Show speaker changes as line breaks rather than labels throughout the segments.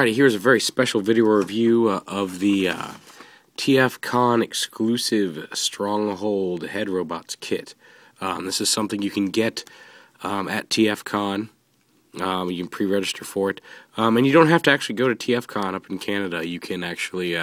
Alrighty, here's a very special video review of the TFcon exclusive Stronghold HeadRobots kit. This is something you can get at TFcon. You can pre-register for it. And you don't have to actually go to TFcon up in Canada. You can actually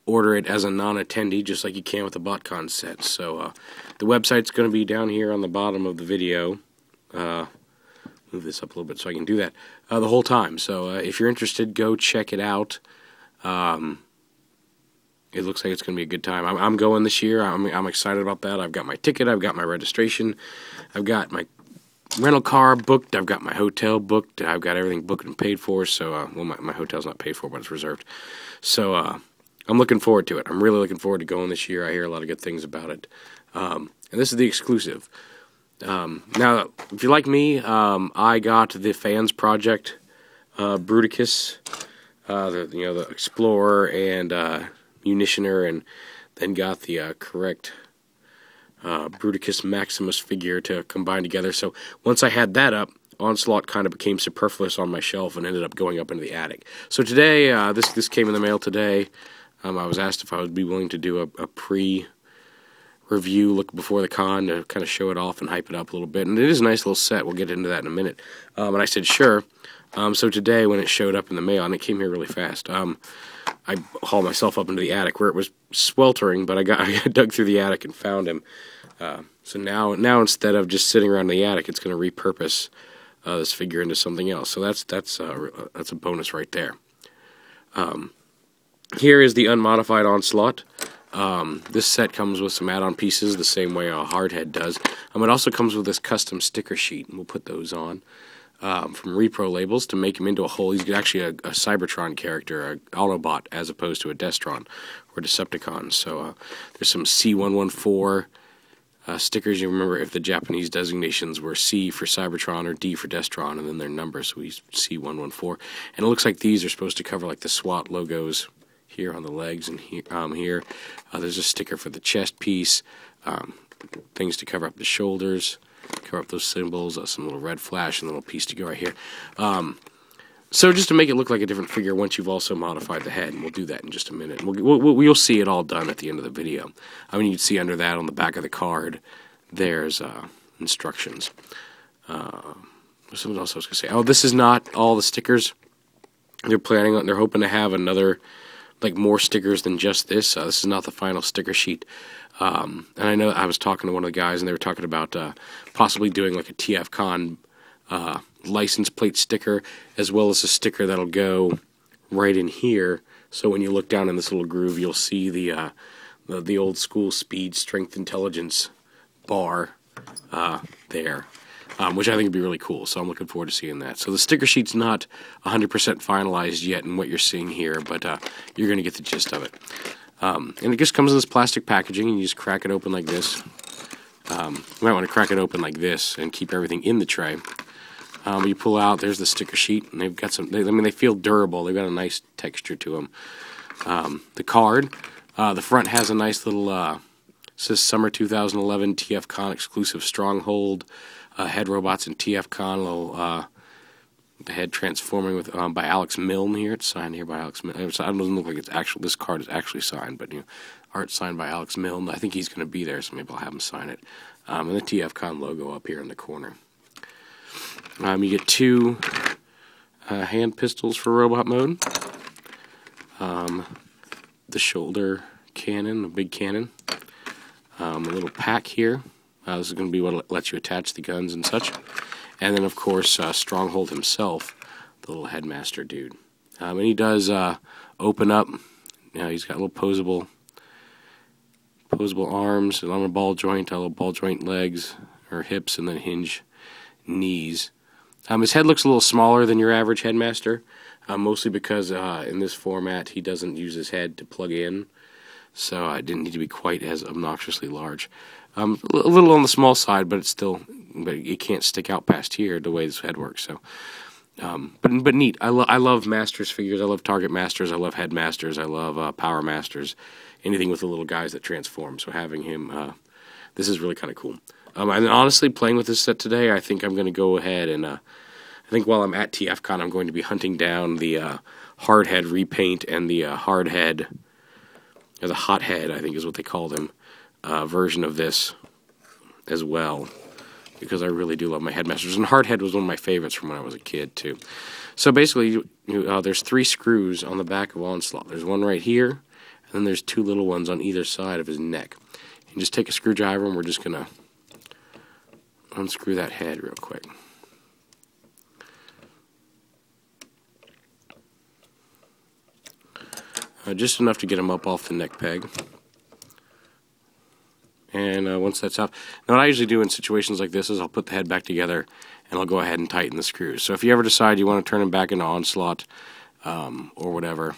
order it as a non-attendee, just like you can with the BotCon set. So the website's going to be down here on the bottom of the video. Move this up a little bit so I can do that the whole time. So if you're interested, go check it out. It looks like it's going to be a good time. I'm going this year. I'm excited about that. I've got my ticket. I've got my registration. I've got my rental car booked. I've got my hotel booked. I've got everything booked and paid for. So, well, my hotel's not paid for, but it's reserved. So I'm looking forward to it. I'm really looking forward to going this year. I hear a lot of good things about it. And this is the exclusive. Now, if you're like me, I got the Fans Project Bruticus, the Explorer and Munitioner, and then got the correct Bruticus Maximus figure to combine together. So once I had that up, Onslaught kind of became superfluous on my shelf and ended up going up into the attic. So today, this came in the mail today. I was asked if I would be willing to do a review look before the con to kind of show it off and hype it up a little bit. And it is a nice little set. We'll get into that in a minute. And I said sure. So today when it showed up in the mail, and it came here really fast, I hauled myself up into the attic where it was sweltering, but I dug through the attic and found him. So now instead of just sitting around in the attic, it's going to repurpose this figure into something else. So that's a bonus right there. Here is the Unmodified Onslaught. This set comes with some add-on pieces the same way a Hardhead does. It also comes with this custom sticker sheet, and we'll put those on from Repro Labels to make him into a whole. He's actually a Cybertron character, an Autobot, as opposed to a Destron or Decepticon. So there's some C114 stickers. You remember if the Japanese designations were C for Cybertron or D for Destron, and then their numbers, so he's C114. And it looks like these are supposed to cover like the SWAT logos here on the legs, and here there's a sticker for the chest piece, things to cover up the shoulders, cover up those symbols, some little red flash, and a little piece to go right here. So just to make it look like a different figure once you've also modified the head, and we'll do that in just a minute. You'll see it all done at the end of the video. You can see under that on the back of the card, there's instructions. Something else I was going to say. Oh, this is not all the stickers. They're hoping to have another, like, more stickers than just this. This is not the final sticker sheet. And I know I was talking to one of the guys, and they were talking about possibly doing like a TFcon license plate sticker, as well as a sticker that'll go right in here. So when you look down in this little groove, you'll see the old school speed, strength, intelligence bar there. Which I think would be really cool, so I'm looking forward to seeing that. So the sticker sheet's not 100% finalized yet in what you're seeing here, but you're going to get the gist of it. And it just comes in this plastic packaging, and you just crack it open like this. You might want to crack it open like this and keep everything in the tray. You pull out, there's the sticker sheet, and they've got some, they feel durable. They've got a nice texture to them. The card, the front has a nice little, says Summer 2011 TFcon exclusive Stronghold. HeadRobots and TFcon, the head transforming with by Alex Milne here. It's signed here by Alex Milne. It doesn't look like it's actual. This card is actually signed, but art signed by Alex Milne. I think he's going to be there, so maybe I'll have him sign it. And the TFcon logo up here in the corner. You get two hand pistols for robot mode. The shoulder cannon, a big cannon. A little pack here. This is going to be what lets you attach the guns and such. And then, of course, Stronghold himself, the little headmaster dude. And he does open up. He's got little posable arms, on a ball joint, a little ball joint legs, or hips, and then hinge knees. His head looks a little smaller than your average headmaster, mostly because in this format he doesn't use his head to plug in. So I didn't need to be quite as obnoxiously large. A little on the small side, but it can't stick out past here the way this head works. So, but neat. I love Masters figures. I love Target Masters. I love Headmasters. I love Power Masters. Anything with the little guys that transform. So having him, this is really kind of cool. And honestly, playing with this set today, I think I'm going to go ahead and I think while I'm at TFcon, I'm going to be hunting down the hard head Repaint and the hard head, or the hot head, I think is what they called him, version of this as well, because I really do love my headmasters. And hard head was one of my favorites from when I was a kid too. So basically, there's 3 screws on the back of Onslaught. There's one right here, and then there's 2 little ones on either side of his neck. And just take a screwdriver, and we're just gonna unscrew that head real quick. Just enough to get him up off the neck peg. And once that's up, now what I usually do in situations like this is I'll put the head back together and I'll go ahead and tighten the screws. So if you ever decide you want to turn him back into Onslaught or whatever,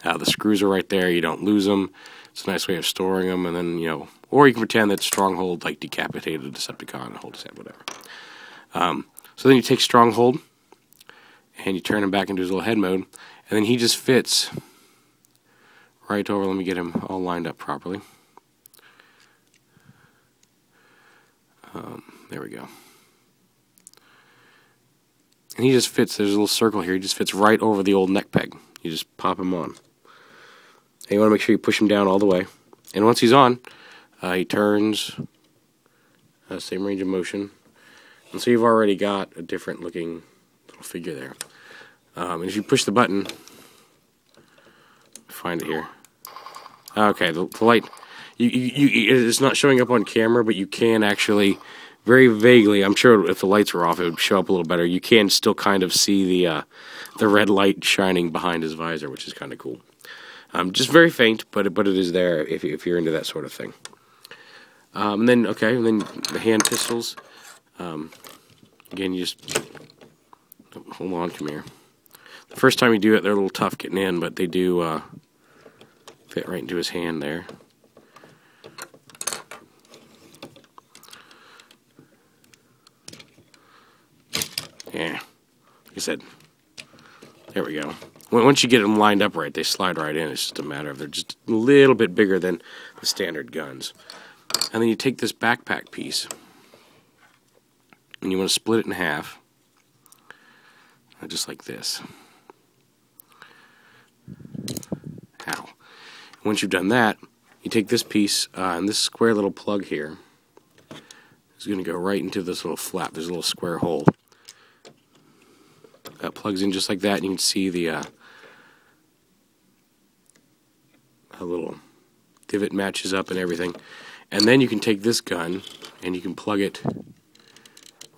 the screws are right there. You don't lose them. It's a nice way of storing them. And then, or you can pretend that Stronghold like decapitated a Decepticon and hold his head, whatever. So then you take Stronghold and you turn him back into his little head mode, and then he just fits right over. Let me get him all lined up properly. There we go. And he just fits, there's a little circle here, he just fits right over the old neck peg. You just pop him on. And you want to make sure you push him down all the way. And once he's on, he turns, same range of motion. And so you've already got a different looking little figure there. And if you push the button, find it here. Okay, the light, it's not showing up on camera, but you can actually, very vaguely, I'm sure if the lights were off it would show up a little better, you can still kind of see the red light shining behind his visor, which is kind of cool. Just very faint, but it is there if you're into that sort of thing. And then the hand pistols, again, you just, hold on, come here. The first time you do it, they're a little tough getting in, but they do fit right into his hand there. Yeah, like I said, there we go. Once you get them lined up right, they slide right in. It's just a matter of they're just a little bit bigger than the standard guns. And then you take this backpack piece, and you want to split it in half, just like this. Ow. Once you've done that, you take this piece, and this square little plug here is going to go right into this little flap. There's a little square hole. That plugs in just like that, and you can see the a little divot matches up and everything. And then you can take this gun and you can plug it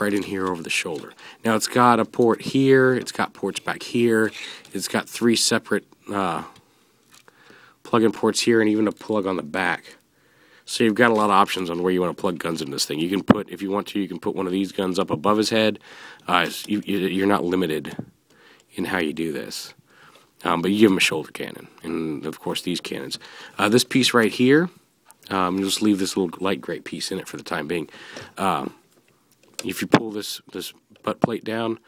right in here over the shoulder. Now it's got a port here, it's got ports back here, it's got 3 separate plug-in ports here, and even a plug on the back. So you've got a lot of options on where you want to plug guns in this thing. You can put, if you want to, you can put one of these guns up above his head. You're not limited in how you do this. But you give him a shoulder cannon, and of course these cannons. This piece right here, you'll just leave this little light gray piece in it for the time being. If you pull this butt plate down,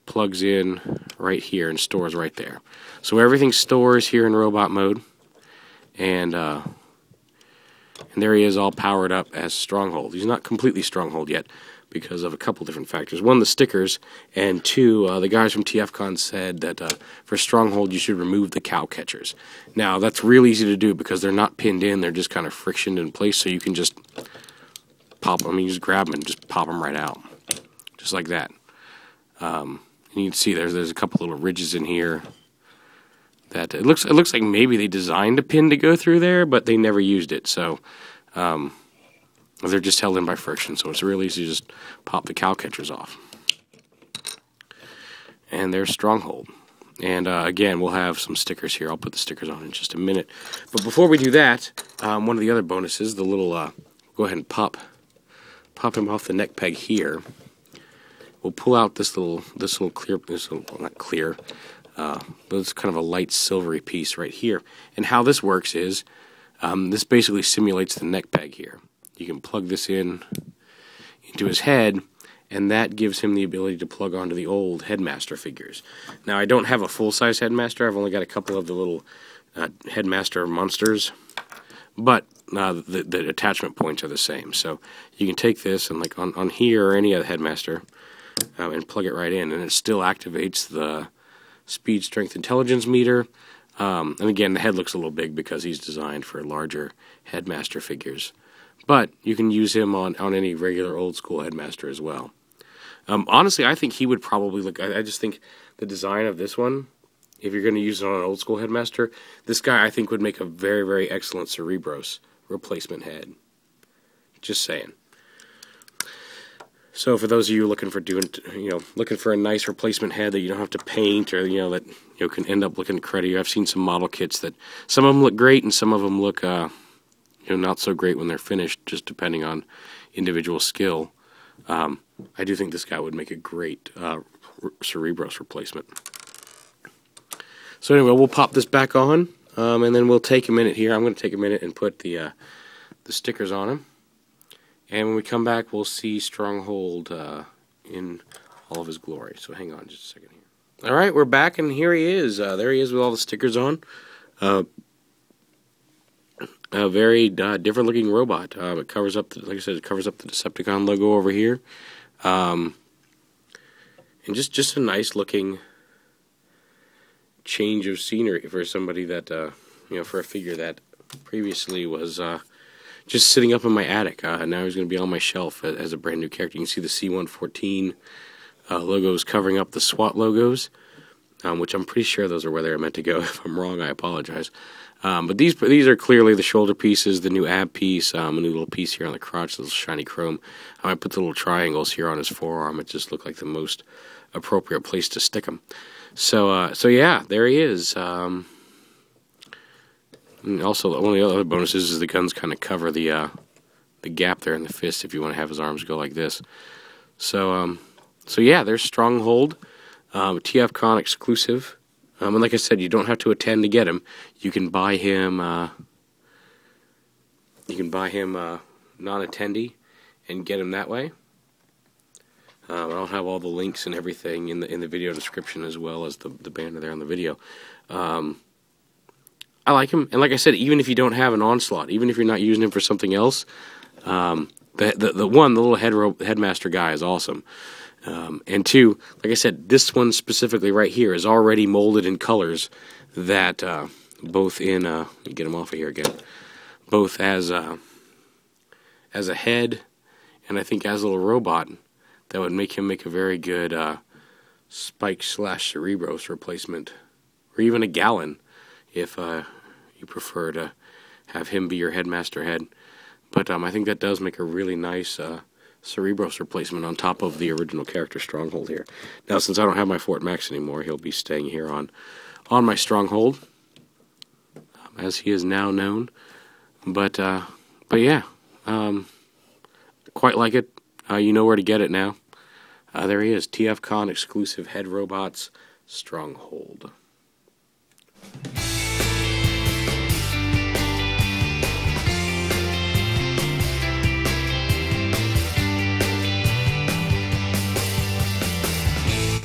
plugs in right here and stores right there. So everything stores here in robot mode, and there he is all powered up as Stronghold. He's not completely Stronghold yet because of a couple different factors. One, the stickers, and 2, the guys from TFcon said that for Stronghold you should remove the Cowcatchers. Now, that's real easy to do because they're not pinned in, they're just kind of frictioned in place, so you can just pop them, you just grab them and just pop them right out. Just like that. And you can see there's a couple little ridges in here. That it looks like maybe they designed a pin to go through there, but they never used it. So they're just held in by friction. So it's real easy to just pop the Cowcatchers off. And there's Stronghold. And again, we'll have some stickers here. I'll put the stickers on in just a minute. But before we do that, one of the other bonuses, the little go ahead and pop him off the neck peg here. We'll pull out this little clear, well, not clear. But it's kind of a light silvery piece right here. And how this works is, this basically simulates the neck peg here. You can plug this into his head, and that gives him the ability to plug onto the old headmaster figures. Now, I don't have a full-size headmaster. I've only got a couple of the little headmaster monsters, but the attachment points are the same. So you can take this and, like on here or any other headmaster, and plug it right in, and it still activates the speed, strength, intelligence meter. And again, the head looks a little big because he's designed for larger headmaster figures. But you can use him on any regular old school headmaster as well. Honestly, I think he would probably look... I just think the design of this one, if you're going to use it on an old school headmaster, this guy I think would make a very, very excellent Cerebros replacement head. Just saying. So for those of you looking for looking for a nice replacement head that you don't have to paint, or that can end up looking cruddy. I've seen some model kits that some of them look great and some of them look not so great when they're finished, just depending on individual skill. I do think this guy would make a great Cerebros replacement. So anyway, we'll pop this back on, and then we'll take a minute here. I'm going to take a minute and put the stickers on him. And when we come back, we'll see Stronghold in all of his glory. So hang on just a second here. All right, we're back, and here he is. There he is with all the stickers on. A very different-looking robot. It covers up, like I said, it covers up the Decepticon logo over here. And just a nice-looking change of scenery for somebody that, for a figure that previously was just sitting up in my attic. Now he's going to be on my shelf as a brand new character. You can see the C-114 logos covering up the SWAT logos, which I'm pretty sure those are where they're meant to go. If I'm wrong, I apologize. But these are clearly the shoulder pieces, the new ab piece, a new little piece here on the crotch, little shiny chrome. I put the little triangles here on his forearm. It just looked like the most appropriate place to stick them. So yeah, there he is. And also, one of the other bonuses is the guns kind of cover the gap there in the fist if you want to have his arms go like this. So yeah, there's Stronghold, TFcon exclusive. And like I said, you don't have to attend to get him. You can buy him. Non-attendee and get him that way. I'll have all the links and everything in the video description, as well as the banner there on the video. I like him, and like I said, even if you don't have an Onslaught, even if you're not using him for something else, the little headmaster guy is awesome. And two, like I said, this one specifically right here is already molded in colors that both in let me get him off of here again, both as a head and I think as a little robot, that would make him a very good Spike/Cerebros replacement, or even a Gallon, if you prefer to have him be your headmaster head. But I think that does make a really nice Cerebros replacement on top of the original character Stronghold here. Now, since I don't have my Fort Max anymore, he'll be staying here on my Stronghold, as he is now known. But yeah, quite like it. You know where to get it now. There he is, TFcon exclusive HeadRobots Stronghold.